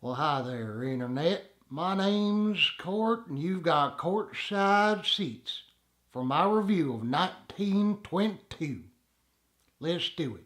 Well, hi there, Internet. My name's Court, and you've got courtside seats for my review of 1922. Let's do it.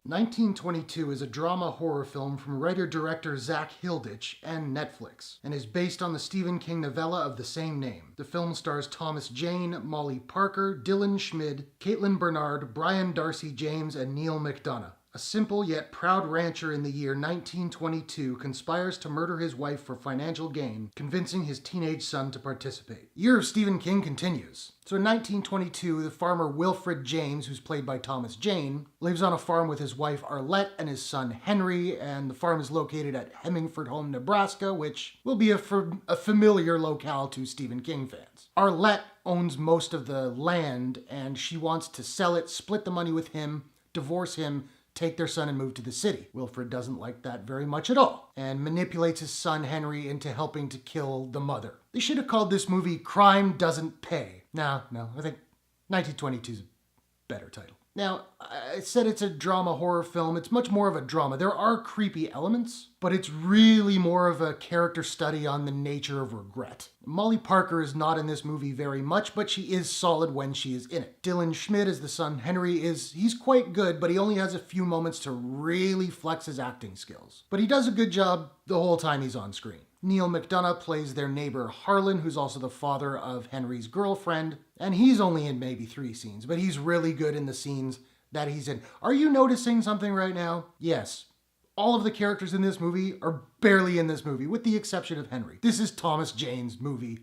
1922 is a drama horror film from writer-director Zak Hilditch and Netflix, and is based on the Stephen King novella of the same name. The film stars Thomas Jane, Molly Parker, Dylan Schmid, Kaitlyn Bernard, Brian Darcy James, and Neil McDonough. A simple yet proud rancher in the year 1922 conspires to murder his wife for financial gain, convincing his teenage son to participate. Year of Stephen King continues. So in 1922, the farmer Wilfred James, who's played by Thomas Jane, lives on a farm with his wife Arlette and his son Henry, and the farm is located at Hemingford Home, Nebraska, which will be a familiar locale to Stephen King fans. Arlette owns most of the land, and she wants to sell it, split the money with him, divorce him, take their son and move to the city. Wilfred doesn't like that very much at all, and manipulates his son Henry into helping to kill the mother. They should have called this movie Crime Doesn't Pay. No, I think 1922 is a better title. Now, I said it's a drama horror film. It's much more of a drama. There are creepy elements, but it's really more of a character study on the nature of regret. Molly Parker is not in this movie very much, but she is solid when she is in it. Dylan Schmid as the son Henry he's quite good, but he only has a few moments to really flex his acting skills. But he does a good job the whole time he's on screen. Neil McDonough plays their neighbor Harlan, who's also the father of Henry's girlfriend, and he's only in maybe 3 scenes, but he's really good in the scenes that he's in. Are you noticing something right now? Yes. All of the characters in this movie are barely in this movie, with the exception of Henry. This is Thomas Jane's movie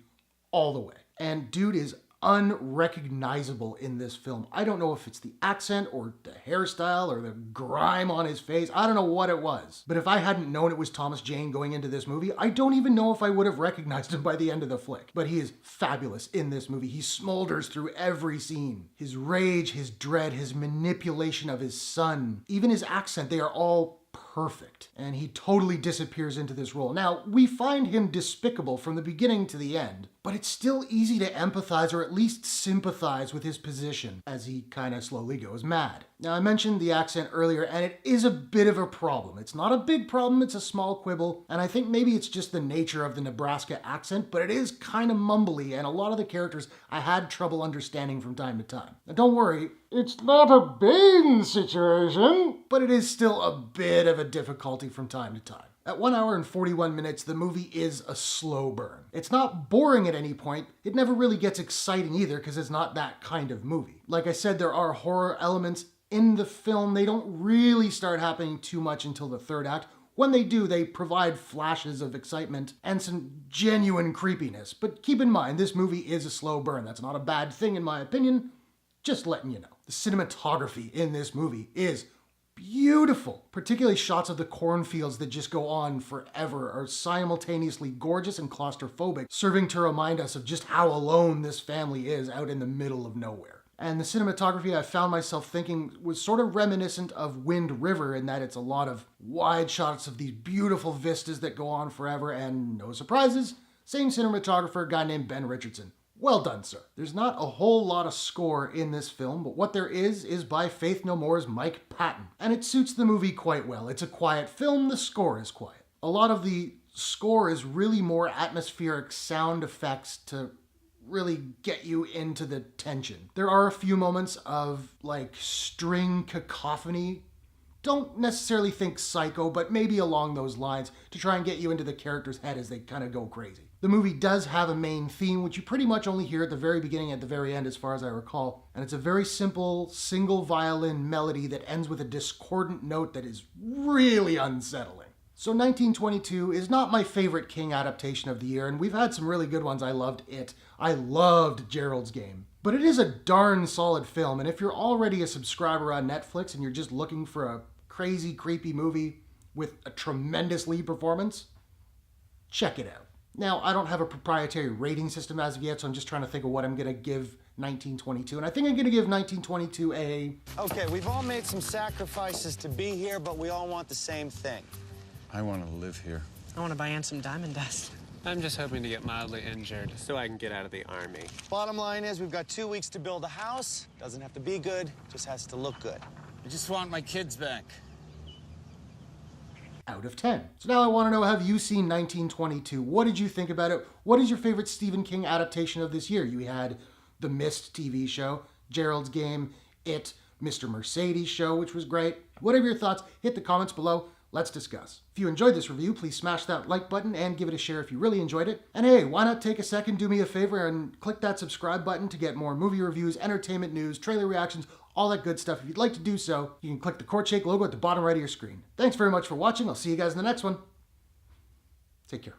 all the way. And dude is unrecognizable in this film. I don't know if it's the accent or the hairstyle or the grime on his face. I don't know what it was. But if I hadn't known it was Thomas Jane going into this movie, I don't even know if I would have recognized him by the end of the flick. But he is fabulous in this movie. He smolders through every scene. His rage, his dread, his manipulation of his son, even his accent, they are all perfect. And he totally disappears into this role. Now, we find him despicable from the beginning to the end, but it's still easy to empathize or at least sympathize with his position as he kind of slowly goes mad. Now, I mentioned the accent earlier, and it is a bit of a problem. It's not a big problem, it's a small quibble, and I think maybe it's just the nature of the Nebraska accent, but it is kind of mumbly, and a lot of the characters I had trouble understanding from time to time. Now, don't worry, it's not a Bane situation, but it is still a bit of a difficulty from time to time. At 1 hour and 41 minutes, the movie is a slow burn. It's not boring at any point. It never really gets exciting either because it's not that kind of movie. Like I said, there are horror elements in the film. They don't really start happening too much until the 3rd act. When they do, they provide flashes of excitement and some genuine creepiness. But keep in mind, this movie is a slow burn. That's not a bad thing in my opinion. Just letting you know. The cinematography in this movie is beautiful. Particularly shots of the cornfields that just go on forever are simultaneously gorgeous and claustrophobic, serving to remind us of just how alone this family is out in the middle of nowhere. And the cinematography, I found myself thinking, was sort of reminiscent of Wind River in that it's a lot of wide shots of these beautiful vistas that go on forever, and no surprises, same cinematographer, a guy named Ben Richardson. Well done, sir. There's not a whole lot of score in this film, but what there is by Faith No More's Mike Patton. And it suits the movie quite well. It's a quiet film, the score is quiet. A lot of the score is really more atmospheric sound effects to really get you into the tension. There are a few moments of like string cacophony. Don't necessarily think Psycho, but maybe along those lines to try and get you into the character's head as they kind of go crazy. The movie does have a main theme, which you pretty much only hear at the very beginning and at the very end as far as I recall. And it's a very simple single violin melody that ends with a discordant note that is really unsettling. So 1922 is not my favorite King adaptation of the year, and we've had some really good ones. I loved it. I loved Gerald's Game. But it is a darn solid film, and if you're already a subscriber on Netflix and you're just looking for a crazy, creepy movie with a tremendous lead performance, check it out. Now, I don't have a proprietary rating system as of yet, so I'm just trying to think of what I'm going to give 1922. And I think I'm going to give 1922 a... Okay, we've all made some sacrifices to be here, but we all want the same thing. I want to live here. I want to buy Ann some diamond dust. I'm just hoping to get mildly injured so I can get out of the army. Bottom line is we've got 2 weeks to build a house. Doesn't have to be good, just has to look good. I just want my kids back. Out of 10. So now I want to know, have you seen 1922? What did you think about it? What is your favorite Stephen King adaptation of this year? You had the Mist TV show, Gerald's Game, It, Mr. Mercedes show, which was great. Whatever your thoughts, hit the comments below. Let's discuss. If you enjoyed this review, please smash that like button and give it a share if you really enjoyed it. And hey, why not take a second, do me a favor, and click that subscribe button to get more movie reviews, entertainment news, trailer reactions, all that good stuff. If you'd like to do so, you can click the Courtshake logo at the bottom right of your screen. Thanks very much for watching. I'll see you guys in the next one. Take care.